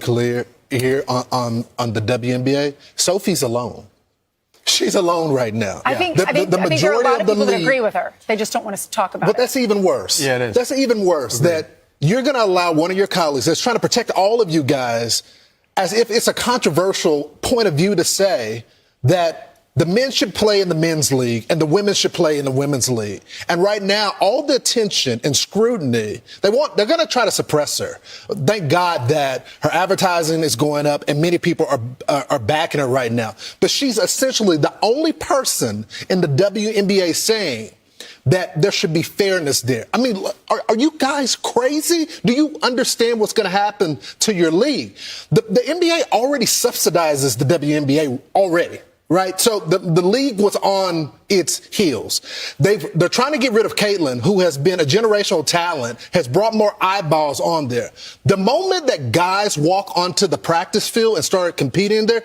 Clear here on the WNBA. Sophie's alone. She's alone right now. I think there are a lot of people that agree with her. They just don't want to talk about it. But that's even worse. Yeah, it is. That's even worse that you're going to allow one of your colleagues that's trying to protect all of you guys, as if it's a controversial point of view to say that the men should play in the men's league and the women should play in the women's league. And right now, all the attention and scrutiny, they're going to try to suppress her. Thank God that her advertising is going up and many people are backing her right now. But she's essentially the only person in the WNBA saying that there should be fairness there. I mean, are you guys crazy? Do you understand what's going to happen to your league? The NBA already subsidizes the WNBA already. Right. So the league was on its heels. They're trying to get rid of Caitlin, who has been a generational talent, has brought more eyeballs on there. The moment that guys walk onto the practice field and start competing there,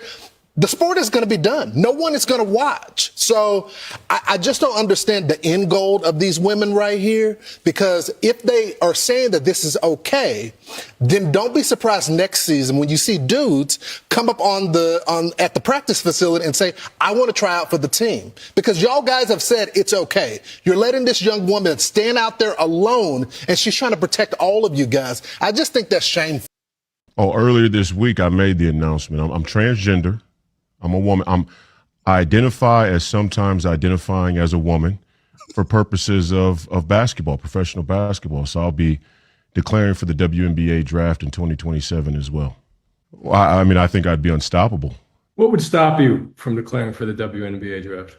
the sport is going to be done. No one is going to watch. So I just don't understand the end goal of these women right here, because if they are saying that this is okay, then don't be surprised next season when you see dudes come up at the practice facility and say, I want to try out for the team. Because y'all guys have said it's okay. You're letting this young woman stand out there alone, and she's trying to protect all of you guys. I just think that's shameful. Oh, earlier this week, I made the announcement. I'm transgender. I'm a woman. I identify as sometimes identifying as a woman for purposes of basketball, professional basketball. So I'll be declaring for the WNBA draft in 2027 as well. I mean, I think I'd be unstoppable. What would stop you from declaring for the WNBA draft?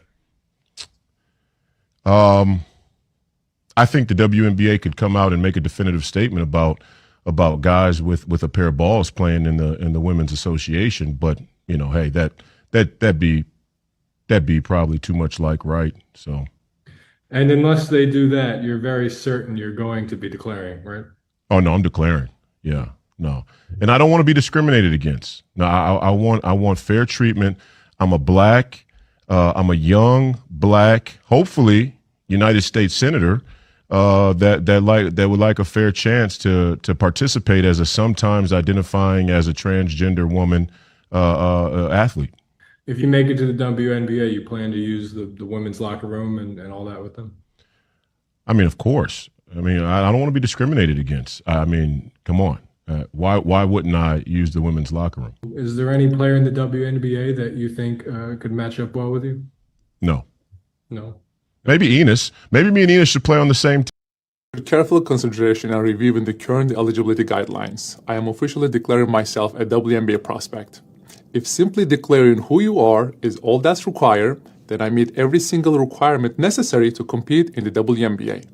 I think the WNBA could come out and make a definitive statement about guys with a pair of balls playing in the women's association, but you know, hey, that'd be probably too much like right. So, and unless they do that, you're very certain you're going to be declaring, right? Oh no, I'm declaring. Yeah, no, and I don't want to be discriminated against. No, I want fair treatment. I'm a young black, hopefully United States senator that would like a fair chance to participate as a sometimes identifying as a transgender woman. Athlete. If you make it to the WNBA, you plan to use the women's locker room and all that with them? I mean, of course. I mean, I don't want to be discriminated against. I mean, come on. Why wouldn't I use the women's locker room? Is there any player in the WNBA that you think could match up well with you? No. No. Maybe Enos. Maybe me and Enos should play on the same team. With careful consideration and reviewing the current eligibility guidelines, I am officially declaring myself a WNBA prospect. If simply declaring who you are is all that's required, then I meet every single requirement necessary to compete in the WNBA.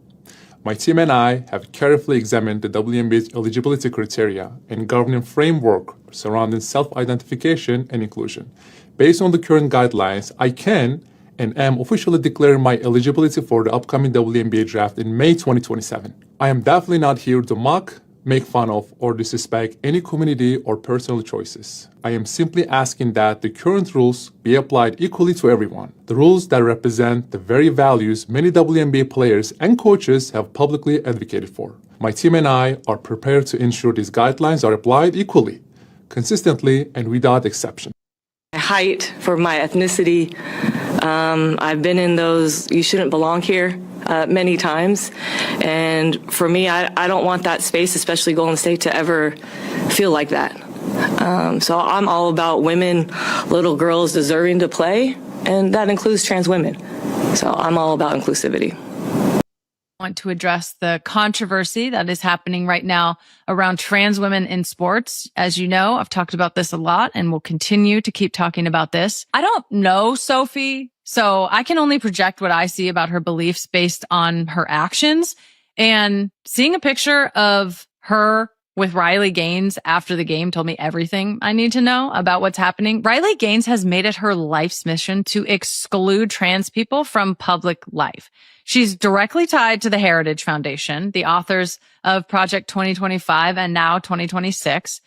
My team and I have carefully examined the WNBA's eligibility criteria and governing framework surrounding self-identification and inclusion. Based on the current guidelines, I can and am officially declaring my eligibility for the upcoming WNBA draft in May 2027. I am definitely not here to mock, make fun of, or disrespect any community or personal choices. I am simply asking that the current rules be applied equally to everyone. The rules that represent the very values many WNBA players and coaches have publicly advocated for. My team and I are prepared to ensure these guidelines are applied equally, consistently, and without exception. Height, for my ethnicity, I've been in those you shouldn't belong here many times. And for me, I don't want that space, especially Golden State, to ever feel like that. So I'm all about women, little girls deserving to play, and that includes trans women. So I'm all about inclusivity. Want to address the controversy that is happening right now around trans women in sports. As you know, I've talked about this a lot and will continue to keep talking about this. I don't know Sophie, so I can only project what I see about her beliefs based on her actions. And seeing a picture of her with Riley Gaines after the game told me everything I need to know about what's happening. Riley Gaines has made it her life's mission to exclude trans people from public life. She's directly tied to the Heritage Foundation, the authors of Project 2025 and now 2026,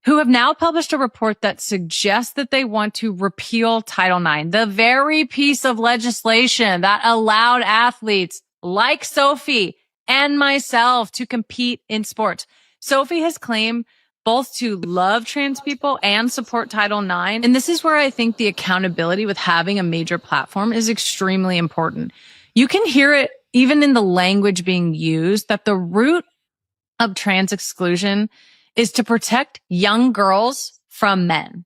who have now published a report that suggests that they want to repeal Title IX, the very piece of legislation that allowed athletes like Sophie and myself to compete in sports. Sophie has claimed both to love trans people and support Title IX. And this is where I think the accountability with having a major platform is extremely important. You can hear it even in the language being used that the root of trans exclusion is to protect young girls from men.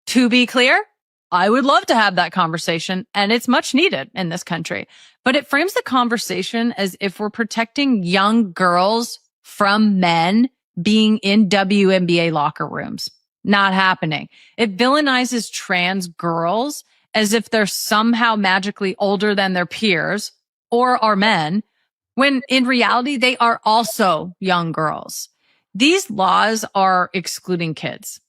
To be clear, I would love to have that conversation, and it's much needed in this country. But it frames the conversation as if we're protecting young girls from men being in WNBA locker rooms. Not happening. It villainizes trans girls as if they're somehow magically older than their peers or are men, when in reality, they are also young girls. These laws are excluding kids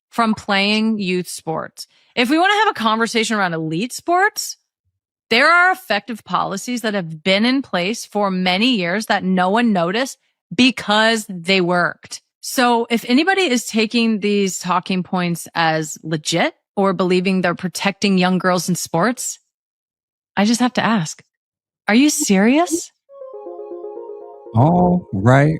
from playing youth sports. If we want to have a conversation around elite sports, there are effective policies that have been in place for many years that no one noticed because they worked. So if anybody is taking these talking points as legit or believing they're protecting young girls in sports, I just have to ask, are you serious? All right.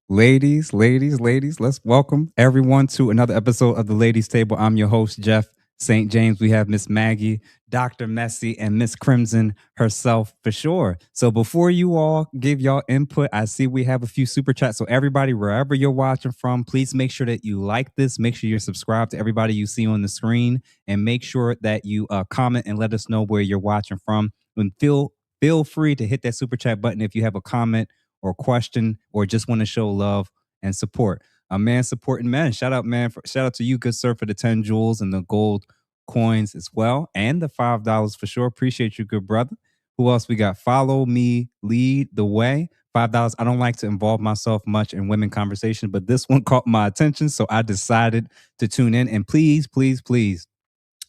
Ladies, let's welcome everyone to another episode of the Ladies Table. I'm your host, Jeff St. James. We have Miss Maggie, Dr. Messy, and Miss Crimson herself for sure. So before you all give y'all input, I see we have a few super chats. So everybody, wherever you're watching from, please make sure that you like this. Make sure you're subscribed to everybody you see on the screen, and make sure that you comment and let us know where you're watching from. And feel free to hit that super chat button if you have a comment or question or just want to show love and support. A man supporting men. Shout out, man. Shout out to you, good sir, for the 10 jewels and the gold coins as well. And the $5 for sure. Appreciate you, good brother. Who else we got? Follow me, lead the way. $5. I don't like to involve myself much in women conversation, but this one caught my attention, so I decided to tune in. And please,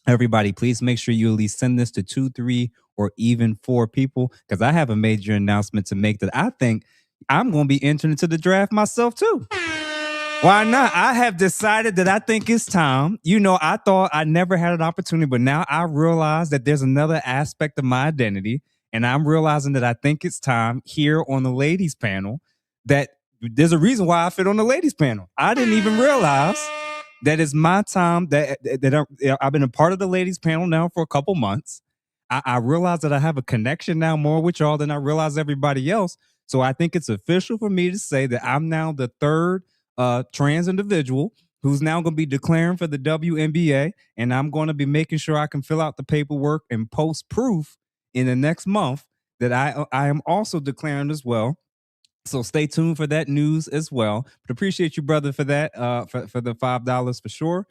everybody, please make sure you at least send this to 2, 3, or even 4 people, because I have a major announcement to make that I think I'm going to be entering into the draft myself too. Why not? I have decided that I think it's time. You know, I thought I never had an opportunity, but now I realize that there's another aspect of my identity, and I'm realizing that I think it's time here on the ladies panel that there's a reason why I fit on the ladies panel. I didn't even realize that it's my time that I've been a part of the ladies panel now for a couple months. I realize that I have a connection now more with y'all than I realize everybody else. So I think it's official for me to say that I'm now the third trans individual who's now going to be declaring for the WNBA, and I'm going to be making sure I can fill out the paperwork and post proof in the next month that I am also declaring as well. So stay tuned for that news as well. But appreciate you, brother, for that, for the $5 for sure.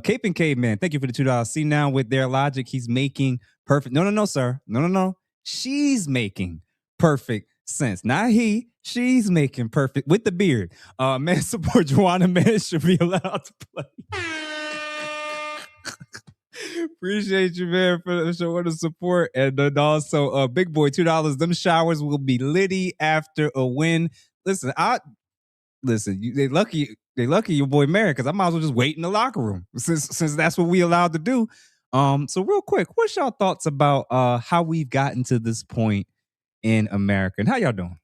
Cape and Caveman, thank you for the $2. See, now with their logic, he's making perfect. No, sir. No. She's making perfect sense. Not he. She's making perfect with the beard. Man, support Joanna. Man should be allowed to play. Appreciate you, man, for showing the support. And then also, Big Boy, $2. Them showers will be litty after a win. Listen, they lucky your boy married, because I might as well just wait in the locker room since that's what we allowed to do. So real quick, what's y'all thoughts about how we've gotten to this point in America, and how y'all doing?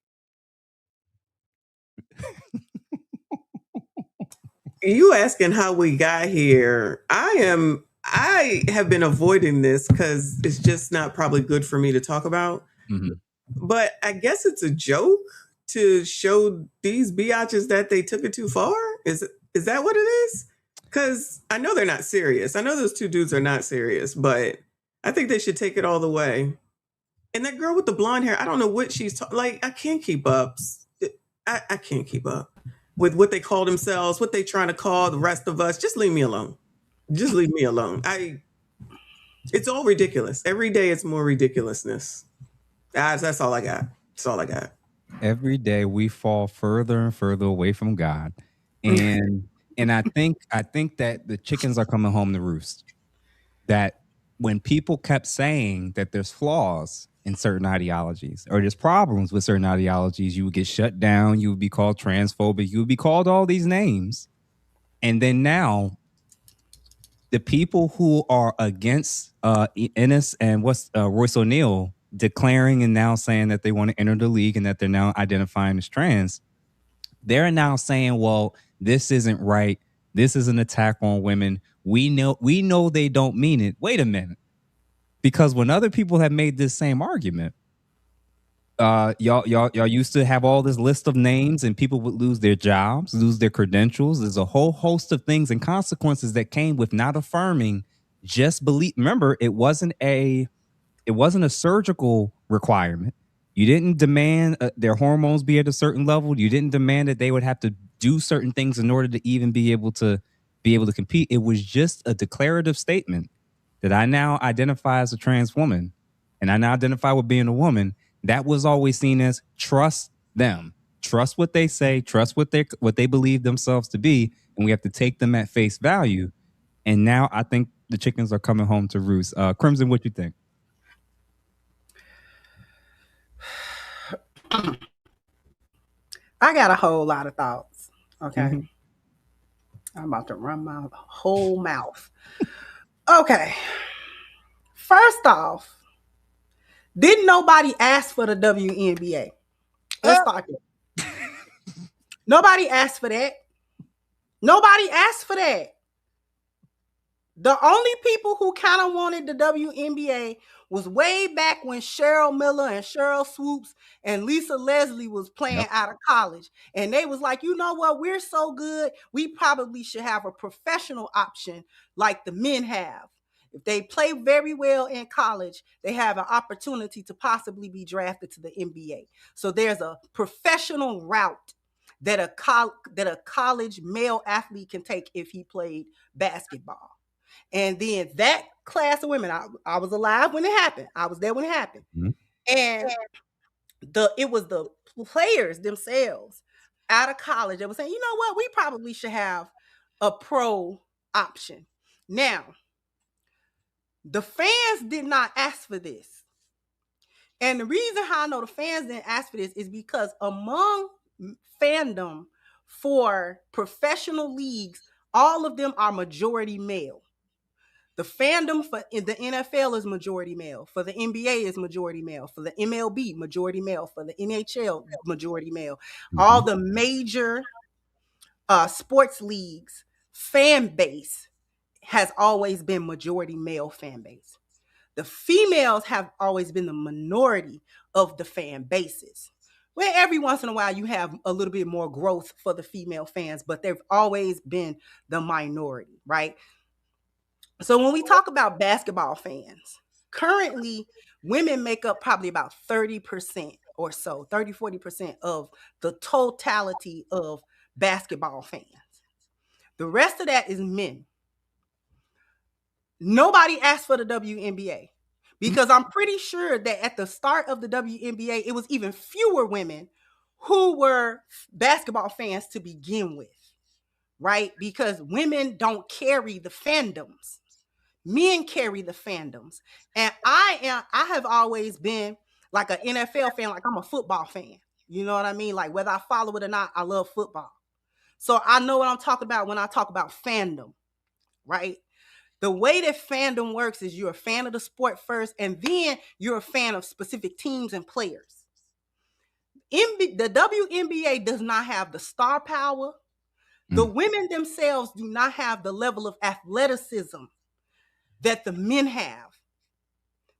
You asking how we got here? I have been avoiding this because it's just not probably good for me to talk about. Mm-hmm. But I guess it's a joke to show these biatches that they took it too far. Is that what it is? Because I know they're not serious. I know those two dudes are not serious, but I think they should take it all the way. And that girl with the blonde hair, I don't know what she's like. I can't keep up. I can't keep up with what they call themselves, what they trying to call the rest of us. Just leave me alone. Just leave me alone. It's all ridiculous. Every day it's more ridiculousness. That's all I got. That's all I got. Every day we fall further and further away from God. And I think that the chickens are coming home to roost. That when people kept saying that there's flaws in certain ideologies, or there's problems with certain ideologies, you would get shut down, you would be called transphobic, you would be called all these names. And then now, the people who are against Ennis and Royce O'Neal declaring and now saying that they want to enter the league and that they're now identifying as trans, They're now saying, well, this isn't right. This is an attack on women. We know they don't mean it. Wait a minute. Because when other people have made this same argument, y'all used to have all this list of names and people would lose their jobs, lose their credentials. There's a whole host of things and consequences that came with not affirming just belief. Remember, it wasn't a surgical requirement. You didn't demand their hormones be at a certain level. You didn't demand that they would have to do certain things in order to even be able to compete. It was just a declarative statement that I now identify as a trans woman and I now identify with being a woman. That was always seen as trust them, trust what they say, trust what they believe themselves to be, and we have to take them at face value. And now I think the chickens are coming home to roost. Crimson, what you think? I got a whole lot of thoughts. Okay. Mm-hmm. I'm about to run my whole mouth. Okay. First off, didn't nobody ask for the WNBA? Let's start there. Nobody asked for that. Nobody asked for that. The only people who kind of wanted the WNBA was way back when Cheryl Miller and Cheryl Swoops and Lisa Leslie was playing out of college. And they was like, you know what? We're so good. We probably should have a professional option like the men have. If they play very well in college, they have an opportunity to possibly be drafted to the NBA. So there's a professional route that a college male athlete can take if he played basketball. And then that class of women, I was alive when it happened. I was there when it happened. Mm-hmm. And it was the players themselves out of college that were saying, you know what, we probably should have a pro option. Now, the fans did not ask for this. And the reason how I know the fans didn't ask for this is because among fandom for professional leagues, all of them are majority male. The fandom for the NFL is majority male. For the NBA is majority male. For the MLB, majority male. For the NHL, majority male. Mm-hmm. All the major sports leagues fan base has always been majority male fan base. The females have always been the minority of the fan bases. Where every once in a while you have a little bit more growth for the female fans, but they've always been the minority, right? So when we talk about basketball fans, currently women make up probably about 30% or so, 30, 40% of the totality of basketball fans. The rest of that is men. Nobody asked for the WNBA because I'm pretty sure that at the start of the WNBA, it was even fewer women who were basketball fans to begin with, right? Because women don't carry the fandoms. Men carry the fandoms. And I have always been like an NFL fan, like I'm a football fan. You know what I mean? Like whether I follow it or not, I love football. So I know what I'm talking about when I talk about fandom, right? The way that fandom works is you're a fan of the sport first, and then you're a fan of specific teams and players. The WNBA does not have the star power. The women themselves do not have the level of athleticism that the men have.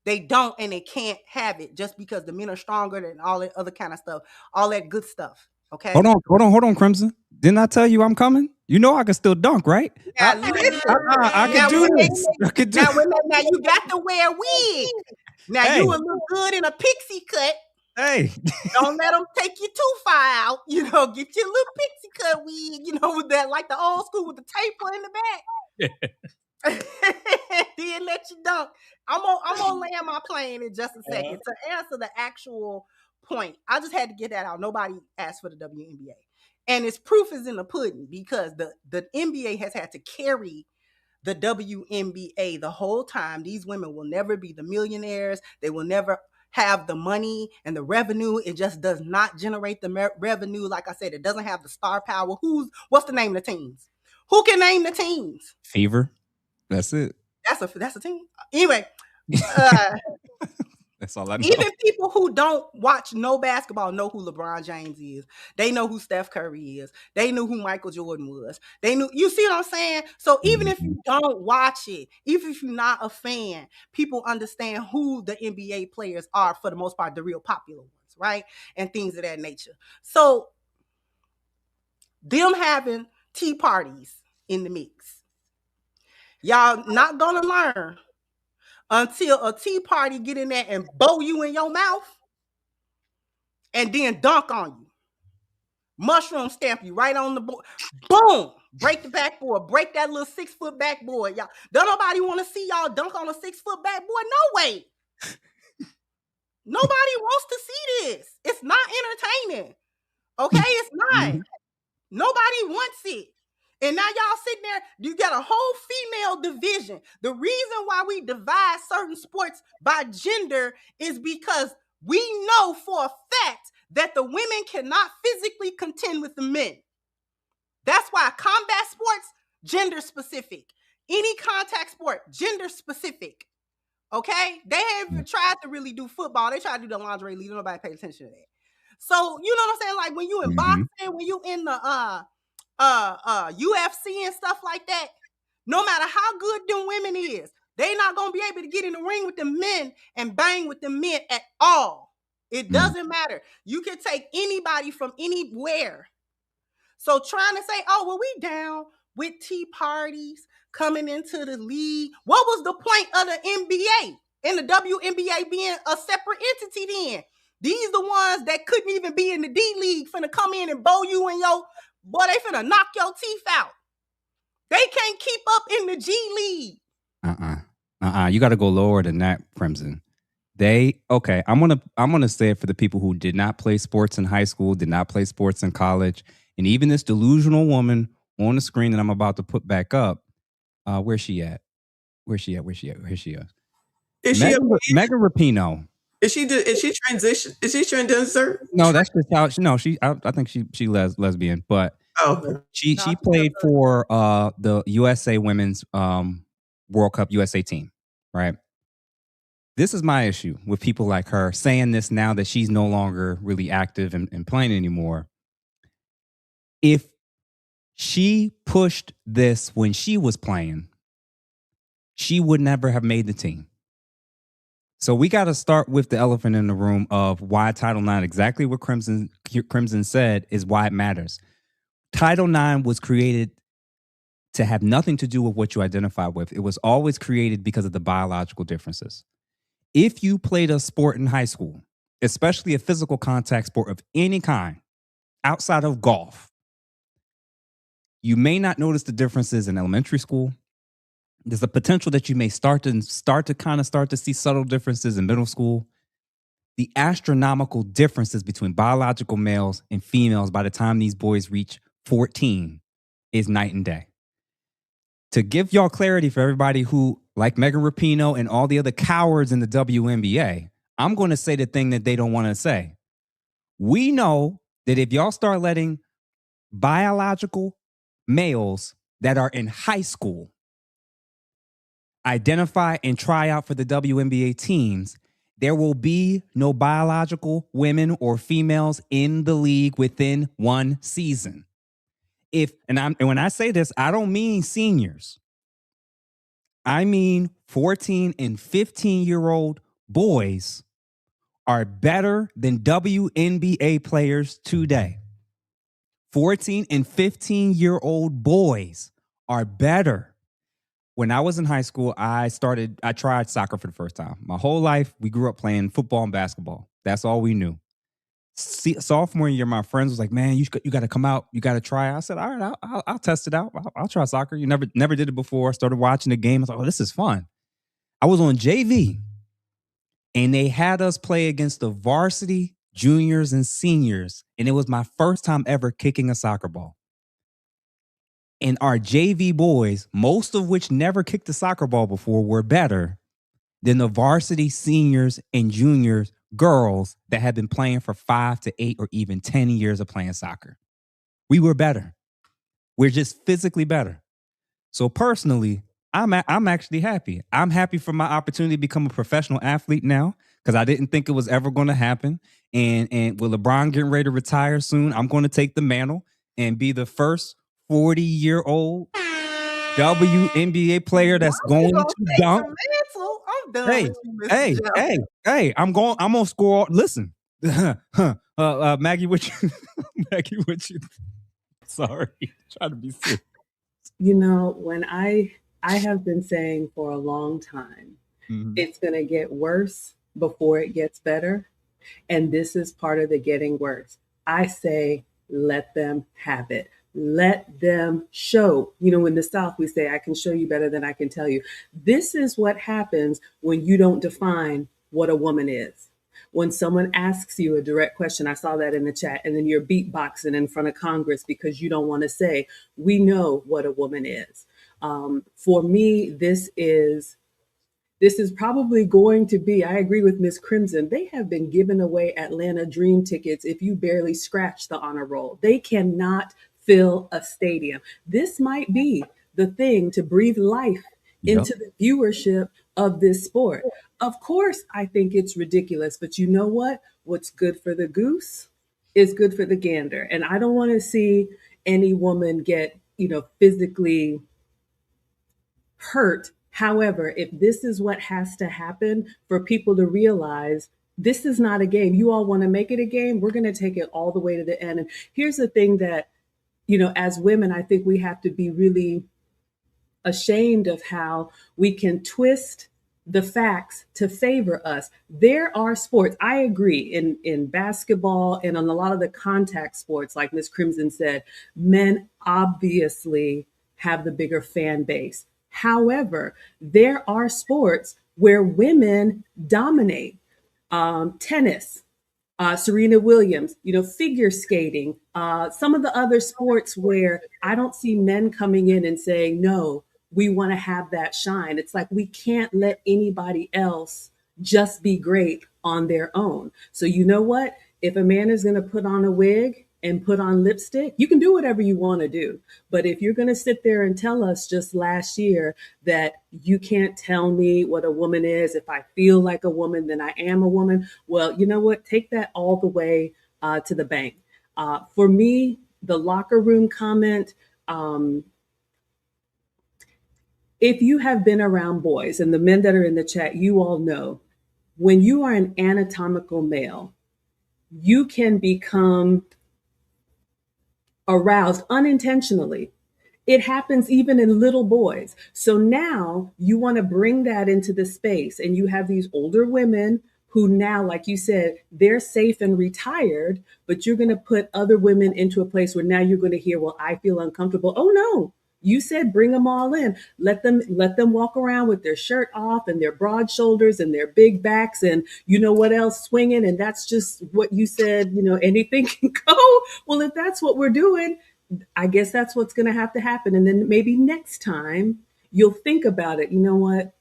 They don't, and they can't have it just because the men are stronger than all that other kind of stuff, all that good stuff. Okay. Hold on, Crimson. Didn't I tell you I'm coming? You know I can still dunk, right? Now, listen. I can do this. Now you got to wear a wig. Now you will look good in a pixie cut. Hey, don't let them take you too far out. You know, get your little pixie cut wig. You know, with that like the old school with the taper in the back. Then let you dunk. I'm gonna land my plane in just a second to answer the actual point. I just had to get that out. Nobody asked for the WNBA, and its proof is in the pudding because the NBA has had to carry the WNBA the whole time. These women will never be the millionaires. They will never have the money and the revenue. It just does not generate the revenue. Like I said, it doesn't have the star power. What's the name of the teams? Who can name the teams? Fever. That's it. That's a team. Anyway, That's all I know. Even people who don't watch no basketball know who LeBron James is. They know who Steph Curry is. They knew who Michael Jordan was. They knew, you see what I'm saying? So even if you don't watch it, even if you're not a fan, people understand who the NBA players are for the most part, the real popular ones, right? And things of that nature. So them having tea parties in the mix, y'all not gonna learn until a tea party get in there and bow you in your mouth and then dunk on you. Mushroom stamp you right on the board. Boom! Break the backboard. Break that little 6-foot backboard, y'all. Don't nobody want to see y'all dunk on a 6-foot backboard. No way. Nobody wants to see this. It's not entertaining. Okay? It's not. Nobody wants it. And now y'all sitting there, you got a whole female division. The reason why we divide certain sports by gender is because we know for a fact that the women cannot physically contend with the men. That's why combat sports, gender specific. Any contact sport, gender specific. Okay? They haven't tried to really do football. They try to do the lingerie league. Nobody pays attention to that. So, you know what I'm saying? Like when you in boxing, when you in the UFC and stuff like that, no matter how good them women is, they not gonna be able to get in the ring with the men and bang with the men at all. It doesn't matter. You can take anybody from anywhere. So trying to say, oh, well, we down with tea parties coming into the league. What was the point of the NBA and the WNBA being a separate entity then? These the ones that couldn't even be in the D League finna come in and bow you in your, boy, they finna knock your teeth out. They can't keep up in the G League. You got to go lower than that, Crimson. I'm gonna say it for the people who did not play sports in high school, did not play sports in college, and even this delusional woman on the screen that I'm about to put back up. Where's she at? Where's she at? Is she Megan Rapinoe? Is she transition? Is she transgender? No, that's just how. I think she lesbian, but she played for the USA Women's World Cup USA team, right? This is my issue with people like her saying this now that she's no longer really active and playing anymore. If she pushed this when she was playing, she would never have made the team. So we got to start with the elephant in the room of why Title IX, exactly what Crimson said, is why it matters. Title IX was created to have nothing to do with what you identify with. It was always created because of the biological differences. If you played a sport in high school, especially a physical contact sport of any kind, outside of golf, you may not notice the differences in elementary school. There's a potential that you may start to see subtle differences in middle school. The astronomical differences between biological males and females by the time these boys reach 14 is night and day. To give y'all clarity for everybody who, like Megan Rapinoe and all the other cowards in the WNBA, I'm going to say the thing that they don't want to say. We know that if y'all start letting biological males that are in high school identify and try out for the WNBA teams, there will be no biological women or females in the league within one season. And when I say this, I don't mean seniors. I mean 14 and 15-year-old boys are better than WNBA players today. 14 and 15-year-old boys are better. When I was in high school, I tried soccer for the first time. My whole life, we grew up playing football and basketball. That's all we knew. Sophomore year, my friends was like, man, you got to come out. You got to try. I said, all right, I'll test it out. I'll try soccer. You never did it before. I started watching the game. I was like, oh, this is fun. I was on JV, and they had us play against the varsity juniors and seniors, and it was my first time ever kicking a soccer ball. And our JV boys, most of which never kicked a soccer ball before, were better than the varsity seniors and juniors girls that had been playing for 5 to 8 or even 10 years of playing soccer. We were better. We're just physically better. So personally, I'm actually happy. I'm happy for my opportunity to become a professional athlete now because I didn't think it was ever going to happen. And with LeBron getting ready to retire soon, I'm going to take the mantle and be the first 40-year-old WNBA player that's going to dunk. I'm done with you, Mr. Jeff. Hey, I'm gonna score. Listen, Maggie, what you sorry, trying to be serious. You know, when I have been saying for a long time, it's going to get worse before it gets better. And this is part of the getting worse. I say, let them have it. Let them show. You know, in the South, we say, I can show you better than I can tell you. This is what happens when you don't define what a woman is. When someone asks you a direct question, I saw that in the chat, and then you're beatboxing in front of Congress because you don't want to say, we know what a woman is. For me, this is probably going to be, I agree with Ms. Crimson, they have been giving away Atlanta Dream tickets if you barely scratch the honor roll. They cannot fill a stadium. This might be the thing to breathe life into the viewership of this sport. Of course, I think it's ridiculous, but you know what? What's good for the goose is good for the gander. And I don't want to see any woman get, physically hurt. However, if this is what has to happen for people to realize this is not a game, you all want to make it a game, we're going to take it all the way to the end. And here's the thing that, as women, I think we have to be really ashamed of how we can twist the facts to favor us. There are sports, I agree, in basketball and on a lot of the contact sports, like Ms. Crimson said, men obviously have the bigger fan base. However, there are sports where women dominate. Tennis, Serena Williams, figure skating, some of the other sports where I don't see men coming in and saying, no, we want to have that shine. It's like we can't let anybody else just be great on their own. So you know what? If a man is going to put on a wig and put on lipstick, you can do whatever you want to do. But if you're going to sit there and tell us just last year that you can't tell me what a woman is, if I feel like a woman, then I am a woman. Well, you know what? Take that all the way to the bank. For me, the locker room comment, if you have been around boys, and the men that are in the chat, you all know, when you are an anatomical male, you can become aroused unintentionally. It happens even in little boys. So now you want to bring that into the space, and you have these older women who now, like you said, they're safe and retired, but you're going to put other women into a place where now you're going to hear, well, I feel uncomfortable. Oh no, you said bring them all in. Let them walk around with their shirt off and their broad shoulders and their big backs and you know what else swinging. And that's just what you said, anything can go. Well, if that's what we're doing, I guess that's what's going to happen. And then maybe next time you'll think about it. You know what?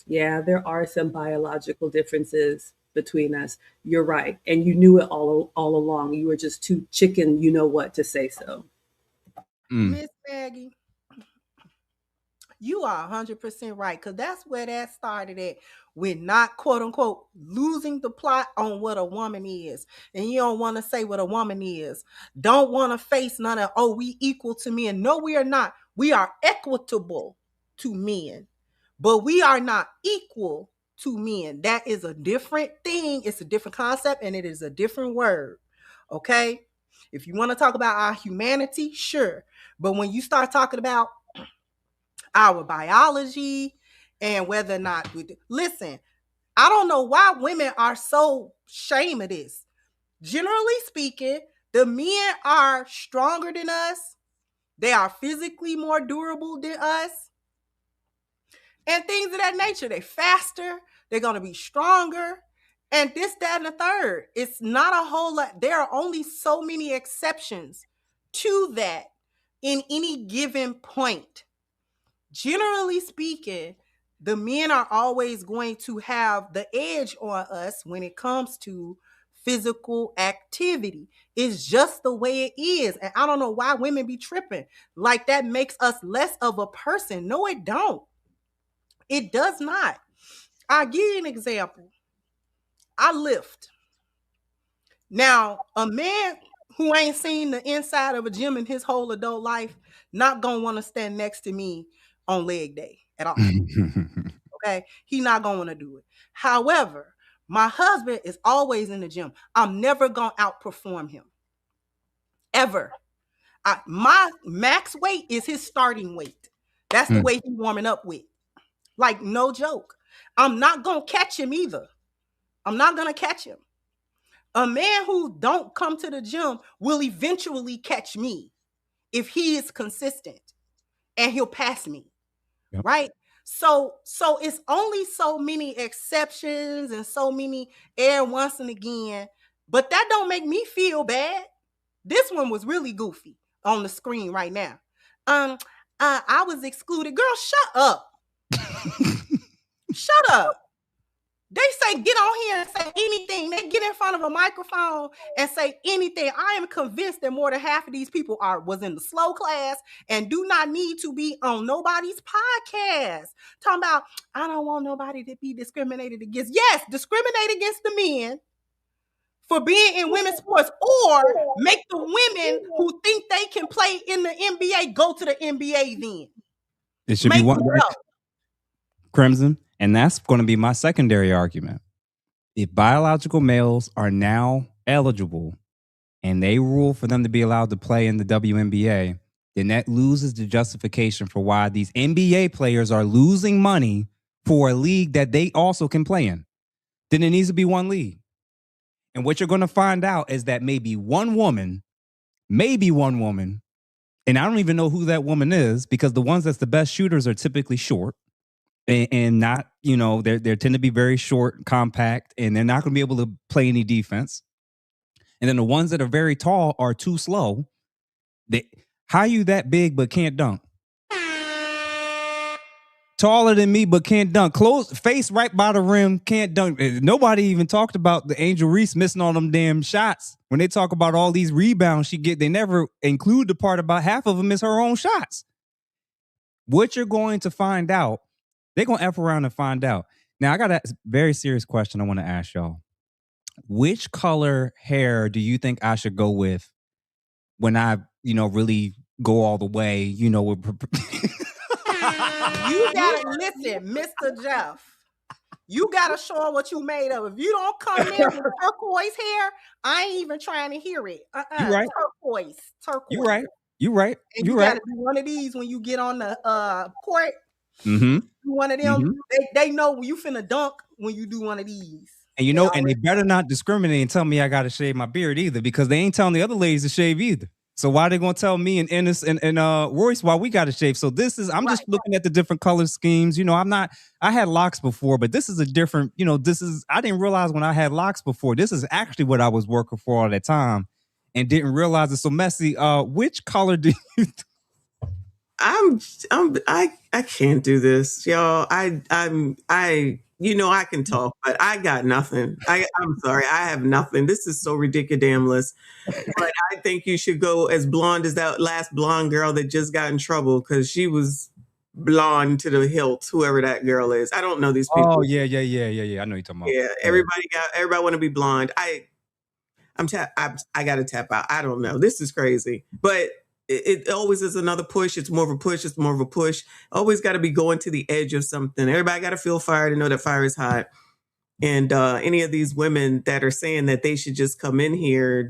Yeah, there are some biological differences between us. You're right. And you knew it all along. You were just too chicken, to say so. Miss Maggie, you are 100% right, because that's where that started at, with not, quote unquote, losing the plot on what a woman is. And you don't want to say what a woman is. Don't want to face none of, we equal to men. No, we are not. We are equitable to men, but we are not equal to men. That is a different thing. It's a different concept, and it is a different word. Okay? If you want to talk about our humanity, sure. But when you start talking about our biology and whether or not listen, I don't know why women are so ashamed of this. Generally speaking, the men are stronger than us. They are physically more durable than us. And things of that nature. They're faster. They're going to be stronger. And this, that, and the third. It's not a whole lot. There are only so many exceptions to that in any given point. Generally speaking, the men are always going to have the edge on us when it comes to physical activity. It's just the way it is. And I don't know why women be tripping. Like that makes us less of a person. No, it don't. It does not. I'll give you an example. I lift. Now, a man who ain't seen the inside of a gym in his whole adult life, not gonna want to stand next to me on leg day at all. Okay, he not gonna want to do it. However, my husband is always in the gym. I'm never gonna outperform him, ever. My max weight is his starting weight. That's the weight he's warming up with. Like, no joke. I'm not gonna catch him either. I'm not gonna catch him. A man who don't come to the gym will eventually catch me if he is consistent, and he'll pass me. Yep. Right? So it's only so many exceptions and so many air once and again, but that don't make me feel bad. This one was really goofy on the screen right now. I was excluded. Girl, shut up. Shut up. They say get on here and say anything. They get in front of a microphone and say anything. I am convinced that more than half of these people was in the slow class and do not need to be on nobody's podcast. Talking about, I don't want nobody to be discriminated against. Yes, discriminate against the men for being in women's sports, or make the women who think they can play in the NBA go to the NBA then. It should be one Crimson. And that's going to be my secondary argument. If biological males are now eligible and they rule for them to be allowed to play in the WNBA, then that loses the justification for why these NBA players are losing money for a league that they also can play in. Then it needs to be one league. And what you're going to find out is that maybe one woman, and I don't even know who that woman is, because the ones that's the best shooters are typically short. And not, they tend to be very short, compact, and they're not going to be able to play any defense. And then the ones that are very tall are too slow. How you that big but can't dunk? Taller than me but can't dunk. Face right by the rim, can't dunk. Nobody even talked about the Angel Reese missing all them damn shots. When they talk about all these rebounds she get, they never include the part about half of them is her own shots. What you're going to find out, they're going to F around and find out. Now, I got a very serious question I want to ask y'all. Which color hair do you think I should go with when I, really go all the way, with... You gotta listen, Mr. Jeff. You gotta show what you made of. If you don't come in with turquoise hair, I ain't even trying to hear it. You right. Turquoise. You right. And you gotta do one of these when you get on the court. Mm-hmm. One of them, they know you finna dunk when you do one of these. And and they better not discriminate and tell me I gotta shave my beard either, because they ain't telling the other ladies to shave either. So why they gonna tell me and Ennis and Royce why we gotta shave? So I'm just looking at the different color schemes. I had locks before, but this is a different, I didn't realize when I had locks before, this is actually what I was working for all that time and didn't realize it. So Messy, which color do you I can't do this, y'all. I can talk, but I got nothing. I'm sorry, I have nothing. This is so ridiculous. But I think you should go as blonde as that last blonde girl that just got in trouble because she was blonde to the hilt. Whoever that girl is, I don't know these people. Oh yeah. I know you're talking about. Yeah, everybody want to be blonde. I got to tap out. I don't know. This is crazy, but. It always is another push. It's more of a push. Always got to be going to the edge of something. Everybody got to feel fire to know that fire is hot. And any of these women that are saying that they should just come in here.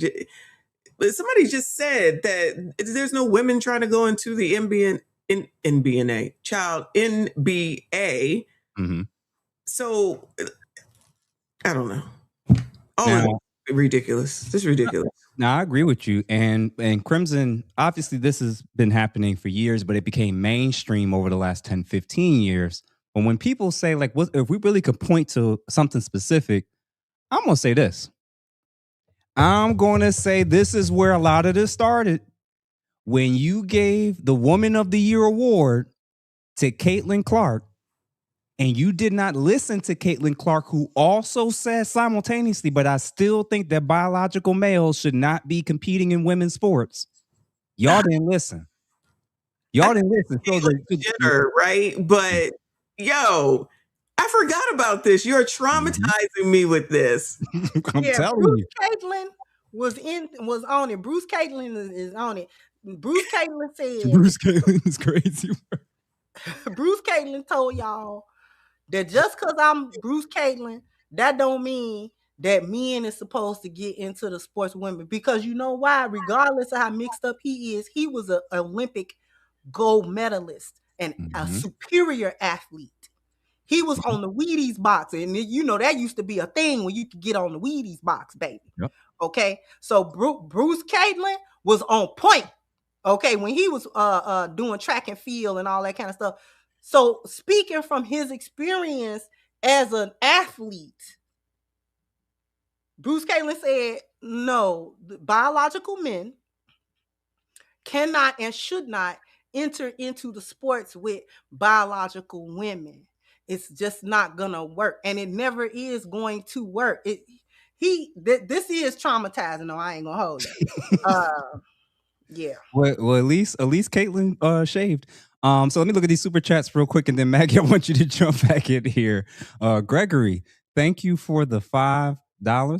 Somebody just said that there's no women trying to go into the NBA. Mm-hmm. So I don't know. Ridiculous. This is ridiculous. Now, I agree with you. And Crimson, obviously this has been happening for years, but it became mainstream over the last 10, 15 years. But when people say, if we really could point to something specific, I'm going to say this. I'm going to say this is where a lot of this started. When you gave the Woman of the Year award to Caitlin Clark, and you did not listen to Caitlin Clark, who also said simultaneously, but I still think that biological males should not be competing in women's sports. Y'all didn't listen. So right? But I forgot about this. You're traumatizing me with this. I'm telling Bruce you. Caitlin was on it. Bruce Caitlin is on it. Bruce Caitlin said Bruce Caitlin is crazy. Bruce Caitlin told y'all that just because I'm Bruce Caitlin, that don't mean that men is supposed to get into the sports women. Because you know why? Regardless of how mixed up he is, he was an Olympic gold medalist and a superior athlete. He was on the Wheaties box, and you know that used to be a thing when you could get on the Wheaties box, baby. Yep. Okay, so Bruce Caitlin was on point. Okay, when he was doing track and field and all that kind of stuff. So speaking from his experience as an athlete, Bruce Caitlin said, no, biological men cannot and should not enter into the sports with biological women. It's just not gonna work, and it never is going to work. This is traumatizing. No, I ain't gonna hold it. Yeah. Well, at least Caitlin shaved. So let me look at these super chats real quick, and then Maggie, I want you to jump back in here. Gregory, thank you for the $5.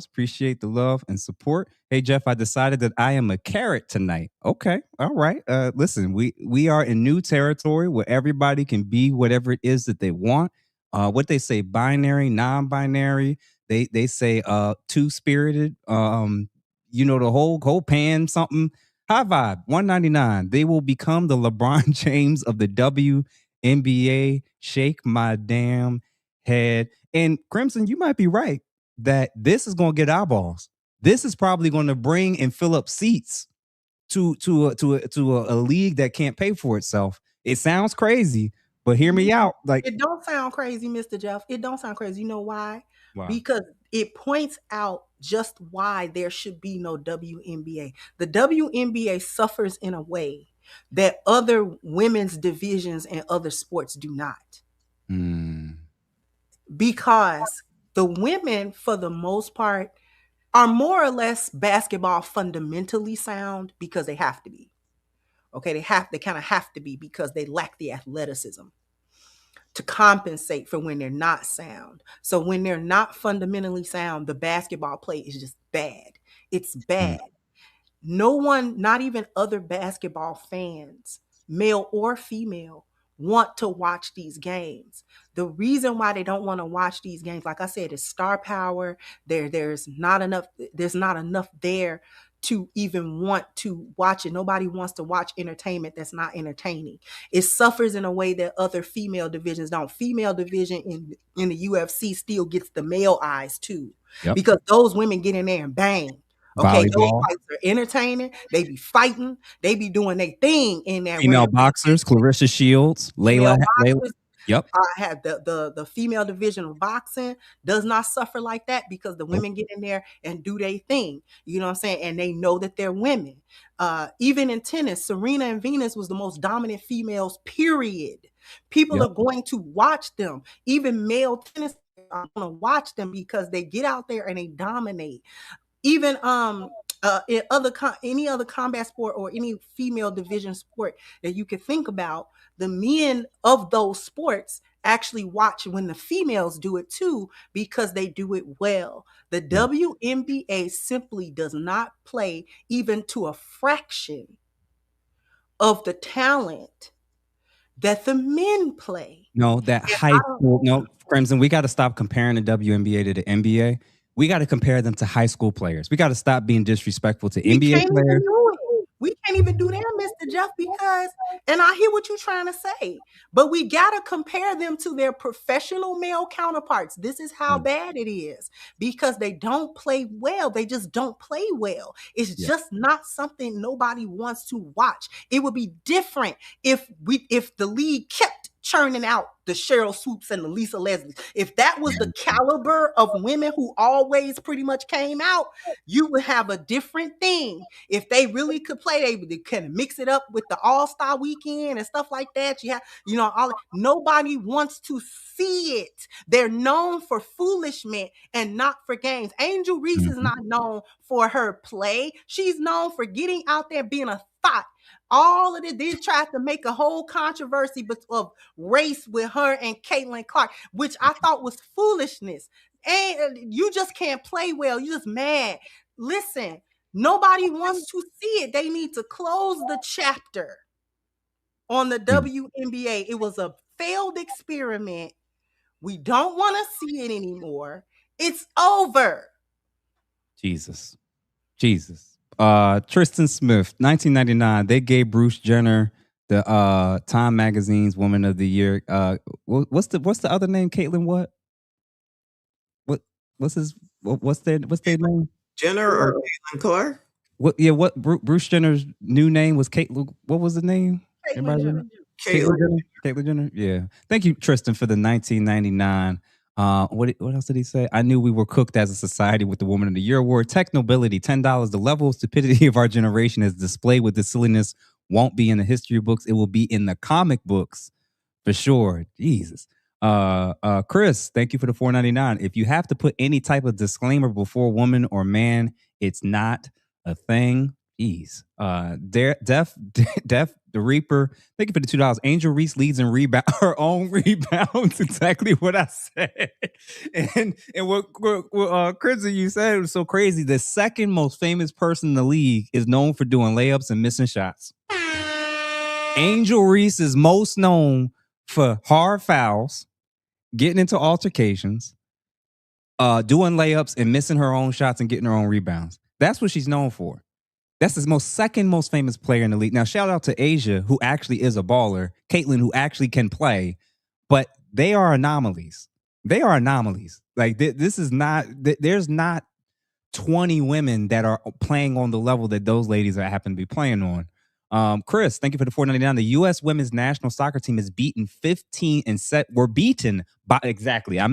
Appreciate the love and support. Hey Jeff, I decided that I am a carrot tonight. Okay, all right. Listen, we are in new territory where everybody can be whatever it is that they want. What they say, binary, non-binary. They say two-spirited. The whole pan something. High Vibe 199. They will become the LeBron James of the WNBA. Shake my damn head. And Crimson, you might be right that this is going to get eyeballs. This is probably going to bring and fill up seats to a league that can't pay for itself. It sounds crazy, but hear me out. Like, it don't sound crazy, Mr. Jeff. It don't sound crazy. You know why? Wow. Because it points out just why there should be no WNBA. The WNBA suffers in a way that other women's divisions and other sports do not. Because the women, for the most part, are more or less basketball fundamentally sound because they have to be. Okay, they kind of have to be because they lack the athleticism to compensate for when they're not sound. So when they're not fundamentally sound, the basketball play is just bad. It's bad. No one, not even other basketball fans, male or female, want to watch these games. The reason why they don't want to watch these games, like I said, is star power. There's not enough there to even want to watch it. Nobody wants to watch entertainment that's not entertaining. It suffers in a way that other female divisions don't. Female division in the UFC still gets the male eyes too. Yep. Because those women get in there and bang. Okay, those fights are entertaining. They be fighting. They be doing their thing in there. Female boxers, Clarissa Shields, Layla. Yep. Have the female division of boxing does not suffer like that because the women get in there and do their thing. You know what I'm saying? And they know that they're women. Even in tennis, Serena and Venus was the most dominant females, period. People are going to watch them. Even male tennis are going to watch them because they get out there and they dominate. Even in any other combat sport or any female division sport that you could think about, the men of those sports actually watch when the females do it too because they do it well. The WNBA simply does not play even to a fraction of the talent that the men play. No, that high school. No, Crimson, we got to stop comparing the WNBA to the NBA. We got to compare them to high school players. We got to stop being disrespectful to NBA players. We can't even do that, Mr. Jeff, because, and I hear what you're trying to say, but we got to compare them to their professional male counterparts. This is how bad it is because they don't play well. They just don't play well. It's just not something nobody wants to watch. It would be different if the league kept churning out the Cheryl Swoops and the Lisa Leslies. If that was the caliber of women who always pretty much came out, you would have a different thing. If they really could play, they kind of mix it up with the All-Star Weekend and stuff like that. Nobody wants to see it. They're known for foolishness and not for games. Angel Reese is not known for her play. She's known for getting out there, being a thought, All of it. Then tried to make a whole controversy of race with her and Caitlin Clark, which I thought was foolishness. And you just can't play well. You just mad. Listen, nobody wants to see it. They need to close the chapter on the WNBA. It was a failed experiment. We don't want to see it anymore. It's over. Jesus. Tristan Smith, 1999. They gave Bruce Jenner the Time Magazine's Woman of the Year. What's the other name? Caitlin what? What's their name? Jenner or Caitlin Clark? What Bruce Jenner's new name was Caitlin. What was the name? Caitlin Jenner. Yeah. Thank you, Tristan, for the 1999. What else did he say? I knew we were cooked as a society with the Woman of the Year award. Tech nobility, $10. The level of stupidity of our generation is displayed with this silliness. Won't be in the history books. It will be in the comic books for sure. Jesus. Chris, thank you for the $4.99. If you have to put any type of disclaimer before woman or man, it's not a thing. Jeez. Def the Reaper, thank you for the $2. Angel Reese leads in her own rebounds. Exactly what I said. And what Chris, you said was so crazy. The second most famous person in the league is known for doing layups and missing shots. Angel Reese is most known for hard fouls, getting into altercations, doing layups and missing her own shots and getting her own rebounds. That's what she's known for. That's the second most famous player in the league. Now, shout out to Asia, who actually is a baller. Caitlin, who actually can play. But they are anomalies. Like, this is not, there's not 20 women that are playing on the level that those ladies happen to be playing on. Chris, thank you for the $4.99. The U.S. women's national soccer team is beaten 15 and set. We're beaten by exactly. I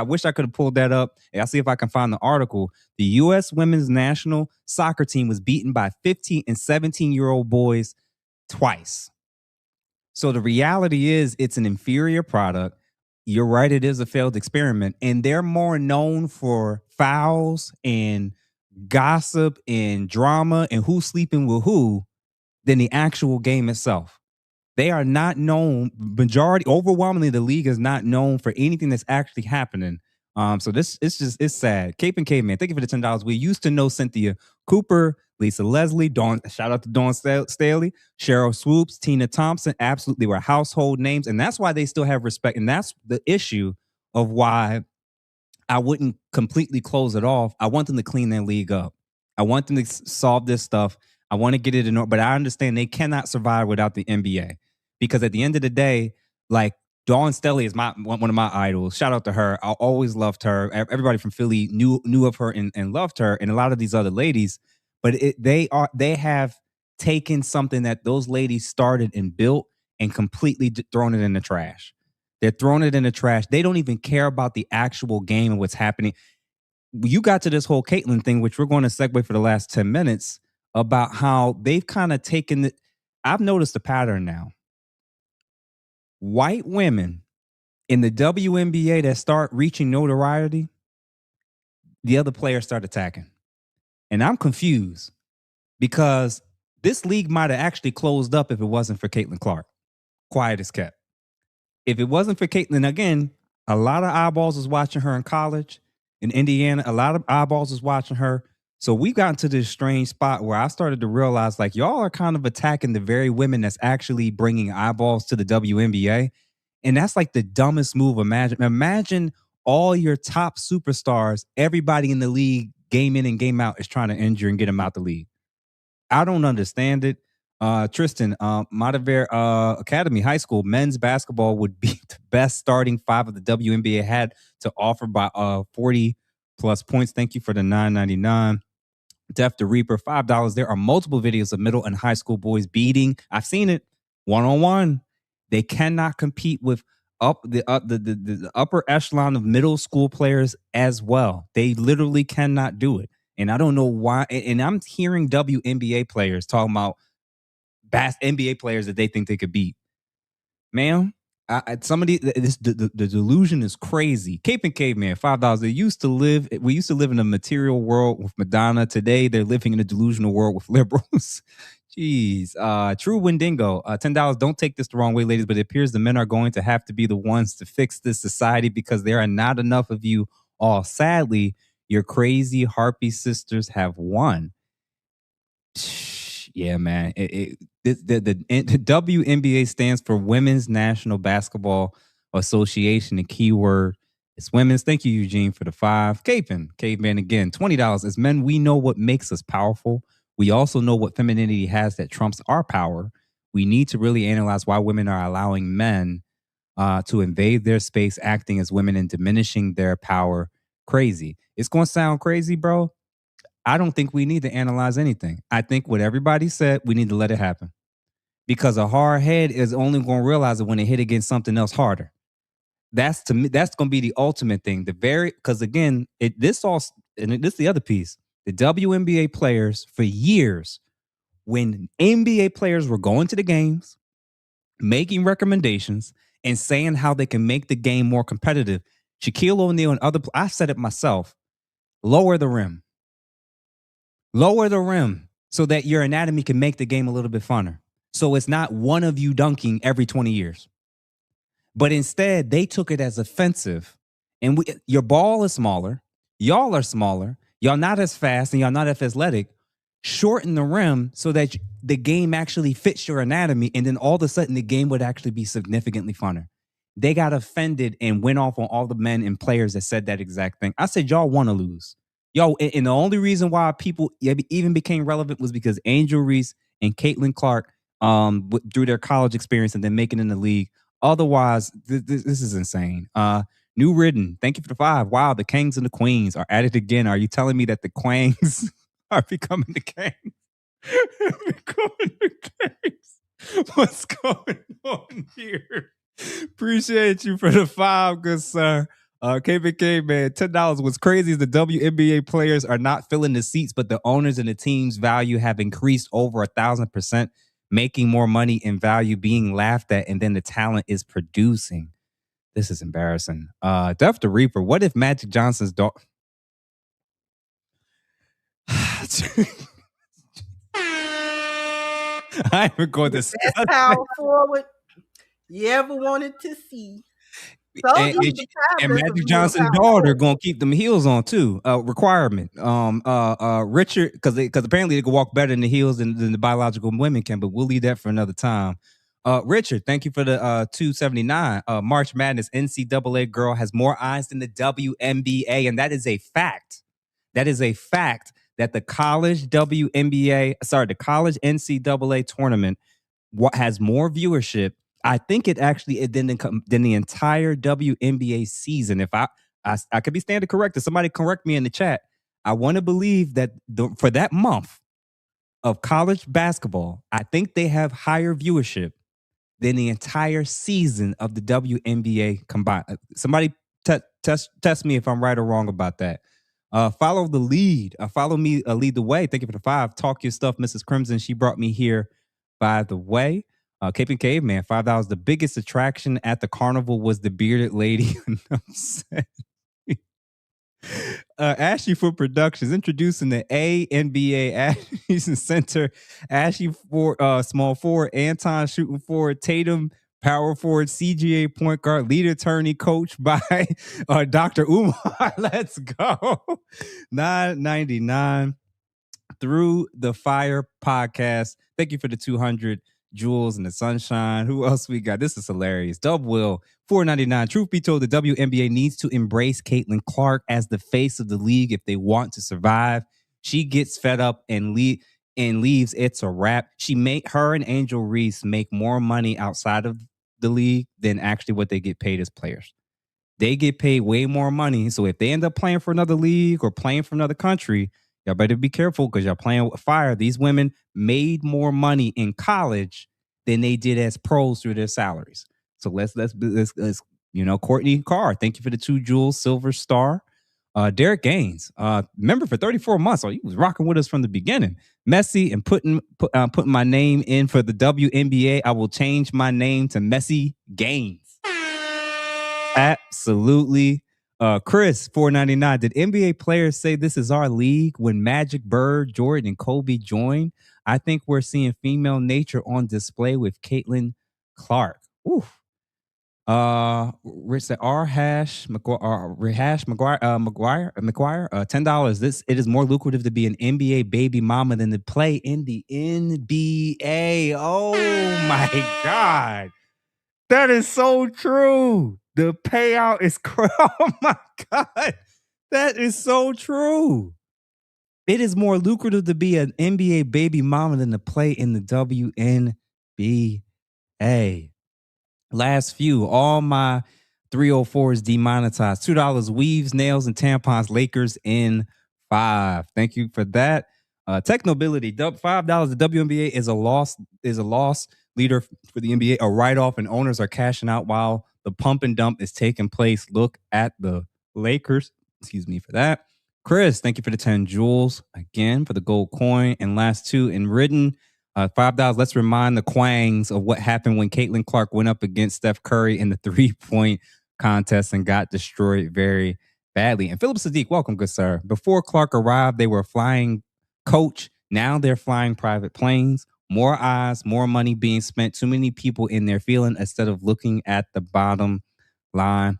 wish I could have pulled that up. I'll see if I can find the article. The U.S. women's national soccer team was beaten by 15 and 17-year-old boys twice. So the reality is it's an inferior product. You're right. It is a failed experiment, and they're more known for fouls and gossip and drama and who's sleeping with who than the actual game itself. They are not known, overwhelmingly, the league is not known for anything that's actually happening. So it's sad. Cape and Caveman, thank you for the $10. We used to know Cynthia Cooper, Lisa Leslie, shout out to Dawn Staley, Cheryl Swoops, Tina Thompson, absolutely were household names. And that's why they still have respect. And that's the issue of why I wouldn't completely close it off. I want them to clean their league up. I want them to solve this stuff. I want to get it in order, but I understand they cannot survive without the NBA, because at the end of the day, like, Dawn Staley is one of my idols. Shout out to her. I always loved her. Everybody from Philly knew of her and loved her, and a lot of these other ladies. But they have taken something that those ladies started and built and completely thrown it in the trash. They're throwing it in the trash. They don't even care about the actual game and what's happening. You got to this whole Caitlin thing, which we're going to segue for the last 10 minutes, about how they've kind of taken it. I've noticed a pattern now. White women in the WNBA that start reaching notoriety, the other players start attacking. And I'm confused, because this league might have actually closed up if it wasn't for Caitlin Clark. Quiet as kept. If it wasn't for Caitlin, again, a lot of eyeballs was watching her in college. In Indiana, a lot of eyeballs was watching her. So we got into this strange spot where I started to realize, like, y'all are kind of attacking the very women that's actually bringing eyeballs to the WNBA. And that's like the dumbest move. Imagine all your top superstars, everybody in the league, game in and game out, is trying to injure and get them out the league. I don't understand it. Tristan, Matavere Academy High School men's basketball would be the best starting five of the WNBA had to offer by 40 plus points. Thank you for the $9.99. Def the Reaper, $5. There are multiple videos of middle and high school boys beating. I've seen it one-on-one. They cannot compete with the upper echelon of middle school players as well. They literally cannot do it. And I don't know why. And I'm hearing WNBA players talking about NBA players that they think they could beat. Ma'am, the delusion is crazy. Cape and Caveman, $5. We used to live in a material world with Madonna. Today, they're living in a delusional world with liberals. Jeez. True Wendigo, $10. Don't take this the wrong way, ladies, but it appears the men are going to have to be the ones to fix this society because there are not enough of you all. Sadly, your crazy harpy sisters have won. Yeah, man. The WNBA stands for Women's National Basketball Association. The key word is women's. Thank you, Eugene, for the 5. Caveman again, $20. As men, we know what makes us powerful. We also know what femininity has that trumps our power. We need to really analyze why women are allowing men to invade their space, acting as women and diminishing their power. Crazy. It's going to sound crazy, bro. I don't think we need to analyze anything. I think what everybody said, we need to let it happen. Because a hard head is only going to realize it when it hit against something else harder. That's, to me, that's going to be the ultimate thing. Because again, this is the other piece. The WNBA players for years, when NBA players were going to the games, making recommendations and saying how they can make the game more competitive, Shaquille O'Neal and I said it myself, lower the rim. Lower the rim so that your anatomy can make the game a little bit funner. So it's not one of you dunking every 20 years. But instead, they took it as offensive. And your ball is smaller. Y'all are smaller. Y'all not as fast and y'all not as athletic. Shorten the rim so that the game actually fits your anatomy. And then all of a sudden, the game would actually be significantly funner. They got offended and went off on all the men and players that said that exact thing. I said, y'all want to lose. Yo, and the only reason why people even became relevant was because Angel Reese and Caitlin Clark through their college experience and then making it in the league. Otherwise, this is insane. New Ridden, thank you for the 5. Wow, the Kings and the Queens are at it again. Are you telling me that the Queens are becoming the Kings? Becoming the Kings? What's going on here? Appreciate you for the 5, good sir. KBK, man, $10. What's crazy is the WNBA players are not filling the seats, but the owners and the team's value have increased over 1,000%, making more money in value, being laughed at, and then the talent is producing. This is embarrassing. Def the Reaper, what if Magic Johnson's daughter... I even going to say That's how forward you ever wanted to see. And Magic Johnson's daughter gonna keep them heels on too. Requirement. Richard, because apparently they can walk better in the heels than the biological women can, but we'll leave that for another time. Richard, thank you for the 279. March Madness NCAA girl has more eyes than the WNBA, and that is a fact. That is a fact that the college the college NCAA tournament has more viewership. I think it actually than the entire WNBA season. If I could be standing corrected, somebody correct me in the chat. I want to believe that for that month of college basketball, I think they have higher viewership than the entire season of the WNBA combined. Somebody test me if I'm right or wrong about that. Follow the lead. Follow me. Lead the way. Thank you for the 5. Talk your stuff, Mrs. Crimson. She brought me here. By the way. Cape and Caveman, $5. The biggest attraction at the carnival was the bearded lady. Ashley for Productions introducing the ANBA Ashley Center. Ashley for small forward, Anton shooting forward, Tatum power forward, CGA point guard, lead attorney, coached by Dr. Umar. Let's go. $9.99 Through the Fire podcast. Thank you for the 200. Jules and the Sunshine. Who else we got? This is hilarious. Dub Will, $4.99. Truth be told, the WNBA needs to embrace Caitlin Clark as the face of the league if they want to survive. She gets fed up and leaves. It's a wrap. Her and Angel Reese make more money outside of the league than actually what they get paid as players. They get paid way more money. So if they end up playing for another league or playing for another country, y'all better be careful because y'all playing with fire. These women made more money in college than they did as pros through their salaries. So let's Courtney Carr, thank you for the 2 jewels, Silver Star. Derek Gaines, member for 34 months. So he was rocking with us from the beginning. Messy and putting my name in for the WNBA. I will change my name to Messy Gaines. Absolutely. Chris, $4.99. Did NBA players say this is our league when Magic, Bird, Jordan, and Kobe joined? I think we're seeing female nature on display with Caitlin Clark. Oof. Rich said R hash McGuire $10. It is more lucrative to be an NBA baby mama than to play in the NBA. Oh my God. That is so true. The payout is oh my God. That is so true. It is more lucrative to be an NBA baby mama than to play in the WNBA. Last few, all my 304s demonetized. $2 weaves, nails, and tampons. Lakers in 5. Thank you for that. Technobility, $5. The WNBA is a loss leader for the NBA. A write-off, and owners are cashing out while the pump and dump is taking place. Look at the Lakers. Excuse me for that. Chris, thank you for the 10 jewels again for the gold coin. And last two in written. $5. Let's remind the Quangs of what happened when Caitlin Clark went up against Steph Curry in the 3-point contest and got destroyed very badly. And Philip Sadiq, welcome, good sir. Before Clark arrived, they were flying coach. Now they're flying private planes. More eyes, more money being spent. Too many people in their feeling instead of looking at the bottom line.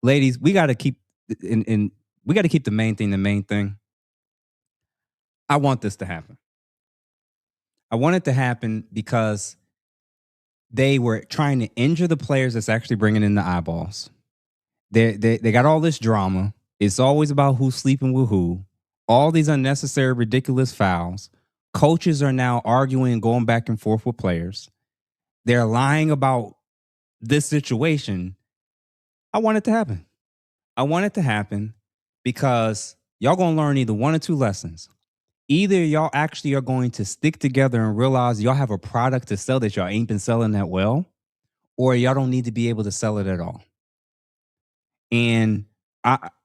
Ladies, we got to keep we got to keep the main thing. I want this to happen. I want it to happen because they were trying to injure the players that's actually bringing in the eyeballs. They got all this drama. It's always about who's sleeping with who. All these unnecessary, ridiculous fouls. Coaches are now arguing and going back and forth with players. They're lying about this situation. I want it to happen. I want it to happen because y'all going to learn either one or two lessons. Either y'all actually are going to stick together and realize y'all have a product to sell that y'all ain't been selling that well, or y'all don't need to be able to sell it at all. And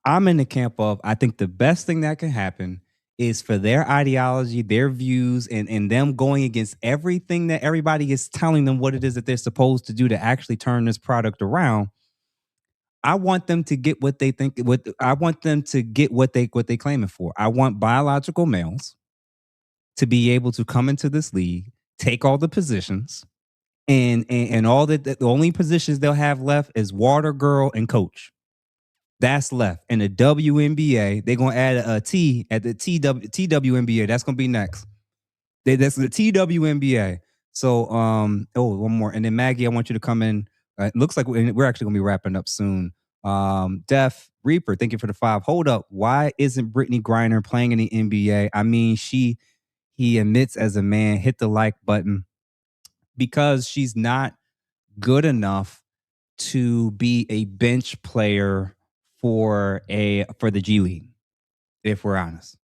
I'm in the camp of, I think the best thing that can happen is for their ideology, their views, and them going against everything that everybody is telling them what it is that they're supposed to do to actually turn this product around. I want them to get what they think. I want them to get what they claiming for. I want biological males to be able to come into this league, take all the positions, and all that. The only positions they'll have left is water girl and coach. That's left. And the WNBA, they're gonna add a T at the TWNBA. That's gonna be next. That's the TWNBA. So, one more, and then Maggie, I want you to come in. It looks like we're actually going to be wrapping up soon. Def Reaper, thank you for the 5. Hold up. Why isn't Brittany Griner playing in the NBA? I mean, he admits as a man, hit the like button, because she's not good enough to be a bench player for the G League, if we're honest.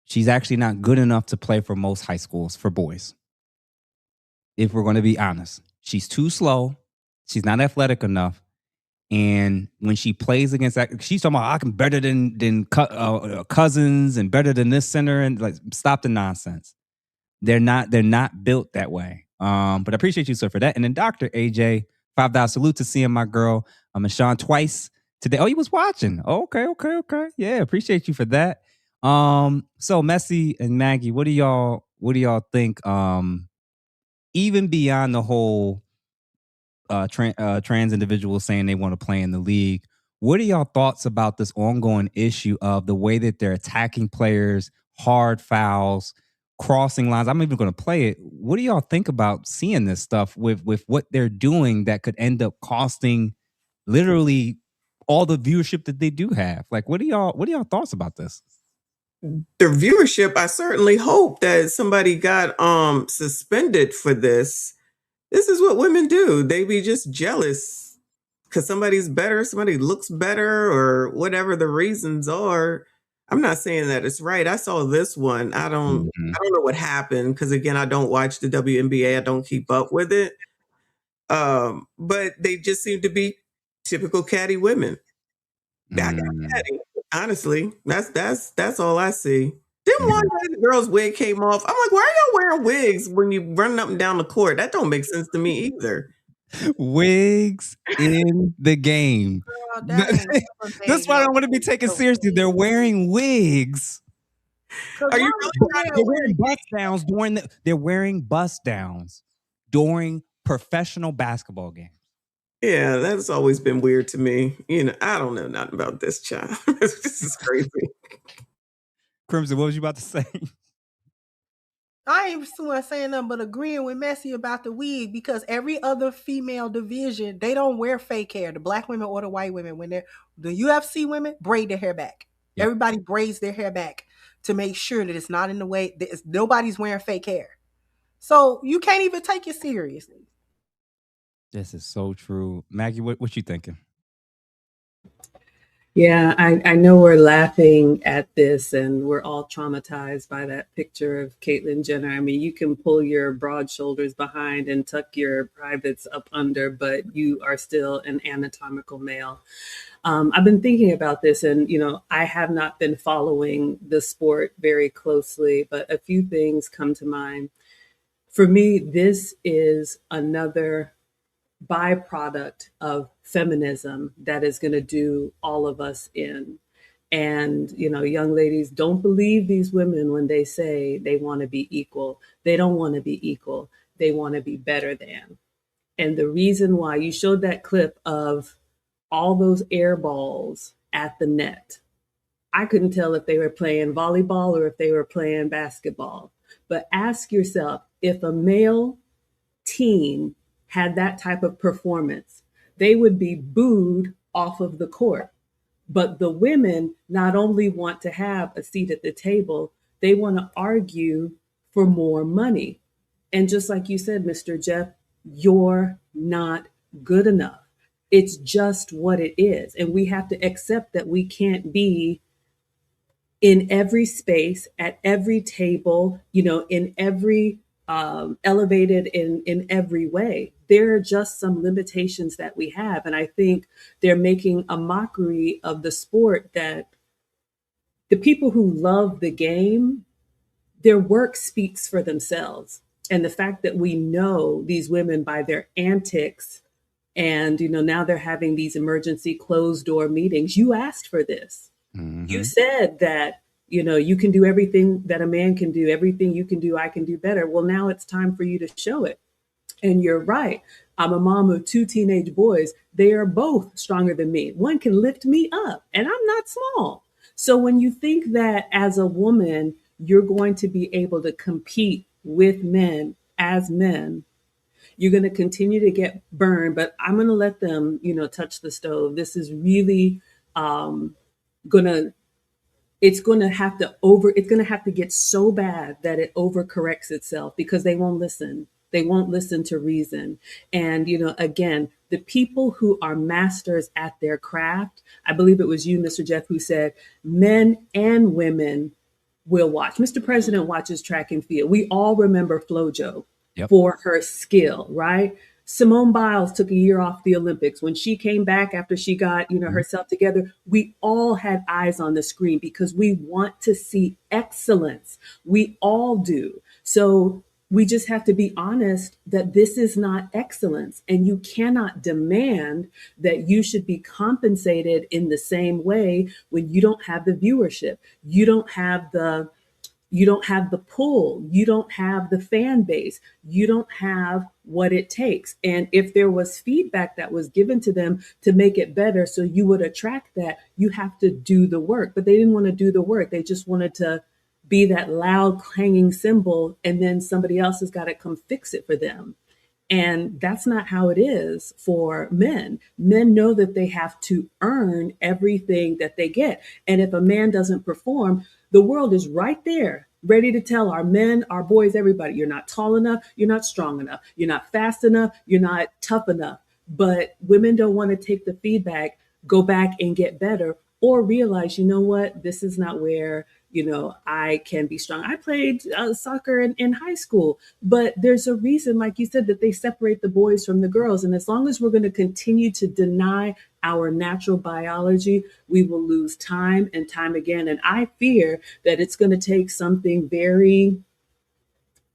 She's actually not good enough to play for most high schools for boys. If we're going to be honest, she's too slow. She's not athletic enough. And when she plays against that, she's talking about, I can better than Cousins and better than this center, and like, stop the nonsense. They're not built that way. But I appreciate you, sir, for that. And then Dr. AJ, $5 salute to seeing my girl Michonne twice today. Oh, you was watching. Okay. Yeah, appreciate you for that. So Messy and Maggie, what do y'all think? Even beyond the whole trans individuals saying they want to play in the league, what are y'all thoughts about this ongoing issue of the way that they're attacking players, hard fouls, crossing lines? I'm even going to play it. What do y'all think about seeing this stuff with what they're doing that could end up costing literally all the viewership that they do have? Like, what are y'all thoughts about this? The viewership, I certainly hope that somebody got suspended for this. This is what women do. They be just jealous because somebody's better, somebody looks better, or whatever the reasons are. I'm not saying that it's right. I saw this one. I don't know what happened because, again, I don't watch the WNBA. I don't keep up with it. But they just seem to be typical catty women. That got catty. Honestly, that's all I see. Then one day the girl's wig came off. I'm like, why are y'all wearing wigs when you running up and down the court? That don't make sense to me either. Wigs in the game. Girl, That's why I don't want to be taken seriously. They're wearing wigs. Are you really trying They're wearing bust downs they're wearing bust downs during professional basketball games. Yeah, that's always been weird to me. I don't know nothing about this, child. This is crazy. Crimson, what was you about to say? I ain't saying nothing but agreeing with Messy about the wig, because every other female division, they don't wear fake hair. The black women or the white women, when they're the UFC women, braid their hair back. Yep. Everybody braids their hair back to make sure that it's not in the way. Nobody's wearing fake hair. So you can't even take it seriously. This is so true. Maggie, what you thinking? Yeah, I know we're laughing at this and we're all traumatized by that picture of Caitlyn Jenner. I mean, you can pull your broad shoulders behind and tuck your privates up under, but you are still an anatomical male. I've been thinking about this, and, I have not been following the sport very closely, but a few things come to mind. For me, this is another byproduct of feminism that is going to do all of us in. And, young ladies, don't believe these women when they say they want to be equal. They don't want to be equal. They want to be better than. And the reason why you showed that clip of all those air balls at the net, I couldn't tell if they were playing volleyball or if they were playing basketball. But ask yourself, if a male team had that type of performance, they would be booed off of the court. But the women not only want to have a seat at the table, they want to argue for more money. And just like you said, Mr. Jeff, you're not good enough. It's just what it is. And we have to accept that we can't be in every space, at every table, in every elevated in every way. There are just some limitations that we have. And I think they're making a mockery of the sport, that the people who love the game, their work speaks for themselves. And the fact that we know these women by their antics, and, now they're having these emergency closed door meetings. You asked for this. Mm-hmm. You said that, you can do everything that a man can do, everything you can do, I can do better. Well, now it's time for you to show it. And you're right. I'm a mom of 2 teenage boys. They are both stronger than me. One can lift me up, and I'm not small. So when you think that as a woman, you're going to be able to compete with men as men, you're going to continue to get burned, but I'm going to let them, touch the stove. This is really it's going to have to get so bad that it overcorrects itself, because they won't listen. They won't listen to reason. And, again, the people who are masters at their craft, I believe it was you, Mr. Jeff, who said men and women will watch. Mr. President watches track and field. We all remember FloJo. Yep. For her skill, right? Simone Biles took a year off the Olympics. When she came back after she got, herself together, we all had eyes on the screen because we want to see excellence. We all do. So we just have to be honest that this is not excellence, and you cannot demand that you should be compensated in the same way when you don't have the viewership. You don't have the pull, you don't have the fan base, you don't have what it takes. And if there was feedback that was given to them to make it better, so you would attract that, you have to do the work. But they didn't want to do the work. They just wanted to be that loud clanging cymbal, and then somebody else has got to come fix it for them. And that's not how it is for men. Men know that they have to earn everything that they get. And if a man doesn't perform, the world is right there, ready to tell our men, our boys, everybody, you're not tall enough, you're not strong enough, you're not fast enough, you're not tough enough. But women don't want to take the feedback, go back and get better, or realize, what, this is not where, I can be strong. I played soccer in high school, but there's a reason, like you said, that they separate the boys from the girls. And as long as we're going to continue to deny our natural biology, we will lose time and time again. And I fear that it's going to take something very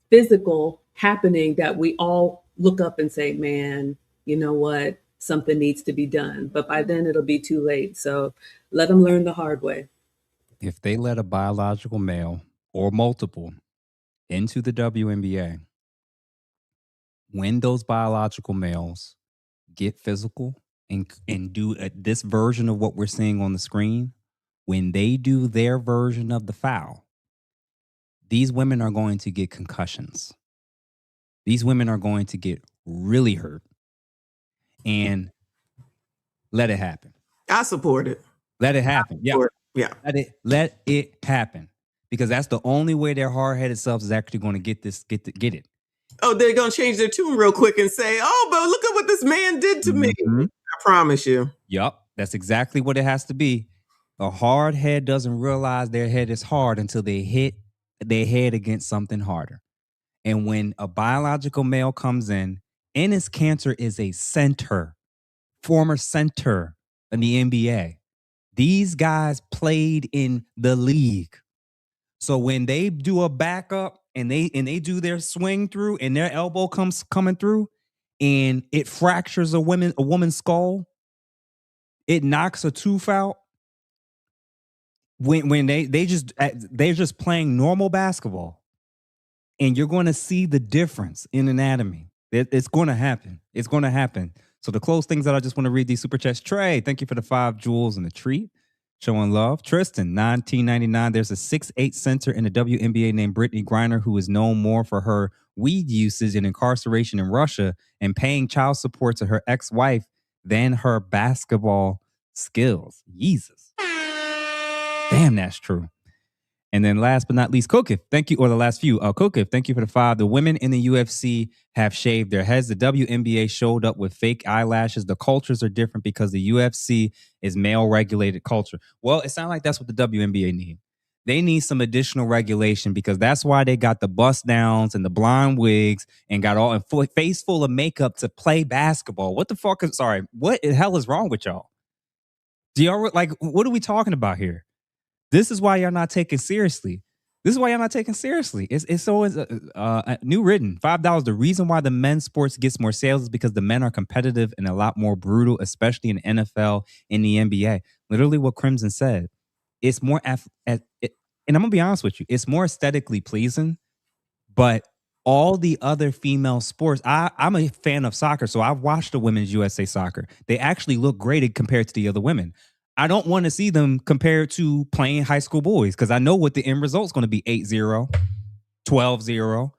physical happening that we all look up and say, man, you know what? Something needs to be done. But by then it'll be too late. So let them learn the hard way. If they let a biological male or multiple into the WNBA, when those biological males get physical and do this version of what we're seeing on the screen, when they do their version of the foul, these women are going to get concussions. These women are going to get really hurt. And let it happen. I support it. Let it happen. Yeah. Yeah. Let it happen. Because that's the only way their hard-headed selves is actually going to get it. Oh, they're going to change their tune real quick and say, oh, but look at what this man did to me. I promise you. Yup. That's exactly what it has to be. A hard head doesn't realize their head is hard until they hit their head against something harder. And when a biological male comes in, Enes Kanter is a former center in the NBA. These guys played in the league. So when they do a backup and they do their swing through and their elbow coming through and it fractures a woman's skull, it knocks a tooth out. When they're just playing normal basketball, and you're going to see the difference in anatomy. It's going to happen. It's going to happen. So to close things out, I just want to read these super chats. Trey, thank you for the 5 jewels and the treat. Showing love. Tristan, 1999. There's a 6'8" center in the WNBA named Brittany Griner who is known more for her weed usage and incarceration in Russia and paying child support to her ex-wife than her basketball skills. Jesus. Damn, that's true. And then last but not least, Kokif, thank you, or the last few. Kokif, thank you for the 5. The women in the UFC have shaved their heads. The WNBA showed up with fake eyelashes. The cultures are different because the UFC is male-regulated culture. Well, it sounds like that's what the WNBA need. They need some additional regulation because that's why they got the bust downs and the blonde wigs and got all a face full of makeup to play basketball. What the fuck is, sorry, what the hell is wrong with y'all? Do y'all, like, what are we talking about here? This is why y'all not taken seriously. It's always new written $5. The reason why the men's sports gets more sales is because the men are competitive and a lot more brutal, especially in NFL and the NBA. Literally what Crimson said. It's more, and I'm going to be honest with you, it's more aesthetically pleasing, but all the other female sports, I'm a fan of soccer, so I've watched the women's USA soccer. They actually look great compared to the other women. I don't want to see them compared to playing high school boys because I know what the end result is going to be 8-0, 12-0.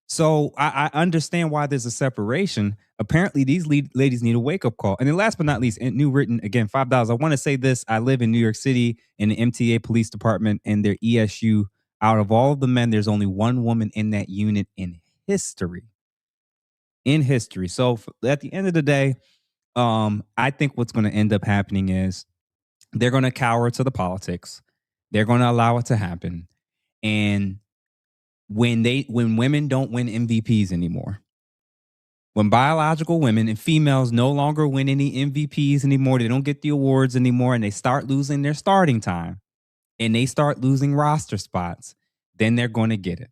So I understand why there's a separation. Apparently, these ladies need a wake-up call. And then last but not least, new written, again, $5. I want to say this. I live in New York City in the MTA police department and their ESU. Out of all of the men, there's only one woman in that unit in history. So at the end of the day, I think what's going to end up happening is they're going to cower to the politics. They're going to allow it to happen. And when women don't win MVPs anymore, when biological women and females no longer win any MVPs anymore, they don't get the awards anymore, and they start losing their starting time and they start losing roster spots, then they're going to get it.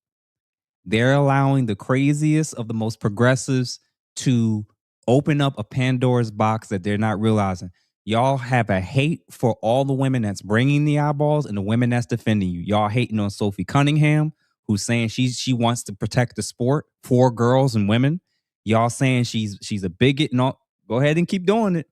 They're allowing the craziest of the most progressives to open up a Pandora's box that they're not realizing. Y'all have a hate for all the women that's bringing the eyeballs and the women that's defending you. Y'all hating on Sophie Cunningham, who's saying she wants to protect the sport for girls and women. Y'all saying she's a bigot and all. Go ahead and keep doing it.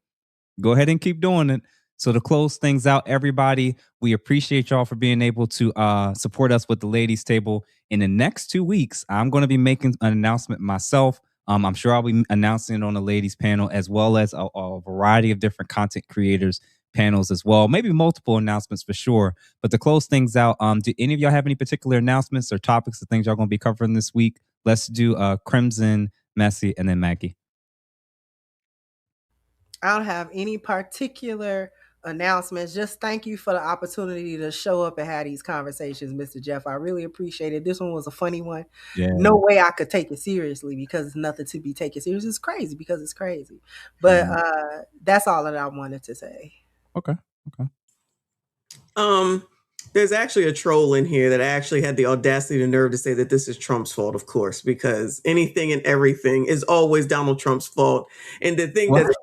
So to close things out, everybody, we appreciate y'all for being able to support us with the ladies' table. In the next 2 weeks, I'm going to be making an announcement myself. I'm sure I'll be announcing it on the ladies panel as well as a variety of different content creators panels as well. Maybe multiple announcements for sure. But to close things out, do any of y'all have any particular announcements or topics or things y'all going to be covering this week? Let's do Crimson, Messy, and then Maggie. I don't have any particular announcements. Just thank you for the opportunity to show up and have these conversations, Mr. Jeff. I really appreciate it. This one was a funny one. Yeah. No way I could take it seriously because it's nothing to be taken serious. It's crazy because it's crazy. But that's all that I wanted to say. Okay. There's actually a troll in here that actually had the audacity and nerve to say that this is Trump's fault, of course, because anything and everything is always Donald Trump's fault. And the thing that's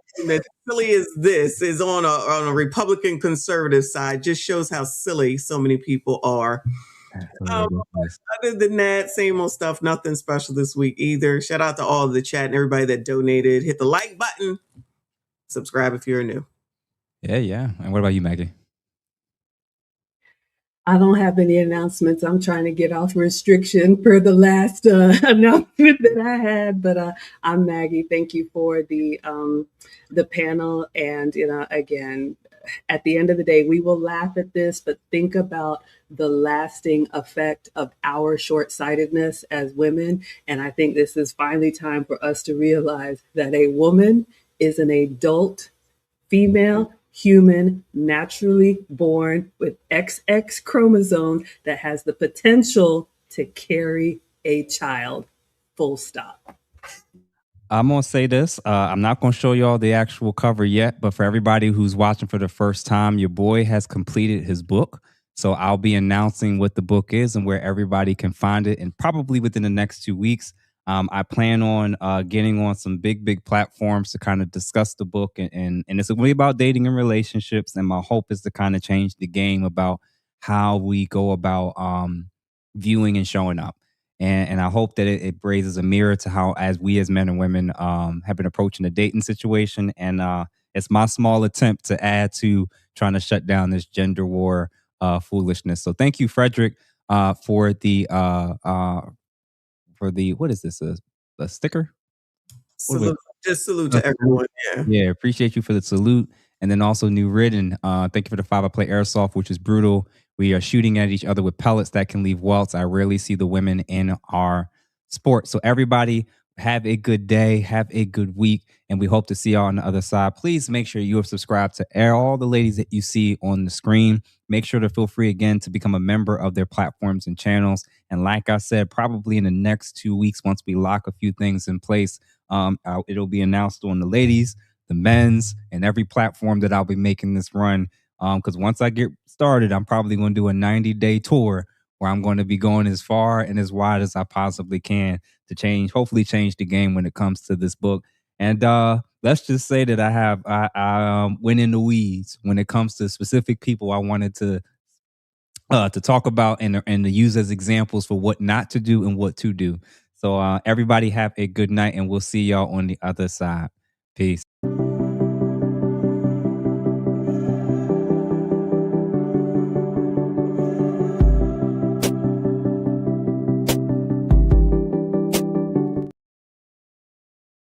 silly as this is on a Republican conservative side just shows how silly so many people are. Other than that, same old stuff. Nothing special this week either. Shout out to all of the chat and everybody that donated. Hit the like button. Subscribe if you're new. Yeah. And what about you, Maggie? I don't have any announcements. I'm trying to get off restriction per the last announcement that I had. But I'm Maggie. Thank you for the panel. And again, at the end of the day, we will laugh at this, but think about the lasting effect of our short-sightedness as women. And I think this is finally time for us to realize that a woman is an adult female human, naturally born with XX chromosome that has the potential to carry a child. Full stop. I'm going to say this. I'm not going to show y'all the actual cover yet, but for everybody who's watching for the first time, your boy has completed his book. So I'll be announcing what the book is and where everybody can find it, and probably within the next 2 weeks. I plan on getting on some big platforms to kind of discuss the book, and it's going to be about dating and relationships. And my hope is to kind of change the game about how we go about viewing and showing up. And I hope that it raises a mirror to how, as we as men and women have been approaching the dating situation. And it's my small attempt to add to trying to shut down this gender war foolishness. So thank you, Frederick, for the what is this, a sticker? Salute. Just salute to everyone. Yeah, appreciate you for the salute. And then also New Ridden, thank you for the 5 I play airsoft, which is brutal. We are shooting at each other with pellets that can leave welts. I rarely see the women in our sport. So everybody, have a good day, have a good week, and we hope to see y'all on the other side. Please make sure you have subscribed to all the ladies that you see on the screen. Make sure to feel free again to become a member of their platforms and channels. And like I said, probably in the next 2 weeks, once we lock a few things in place, it'll be announced on the ladies, the men's, and every platform that I'll be making this run. Because once I get started, I'm probably going to do a 90-day tour where I'm going to be going as far and as wide as I possibly can to hopefully change the game when it comes to this book. And let's just say that I went in the weeds when it comes to specific people I wanted to talk about and to use as examples for what not to do and what to do. So everybody have a good night, and we'll see y'all on the other side. Peace.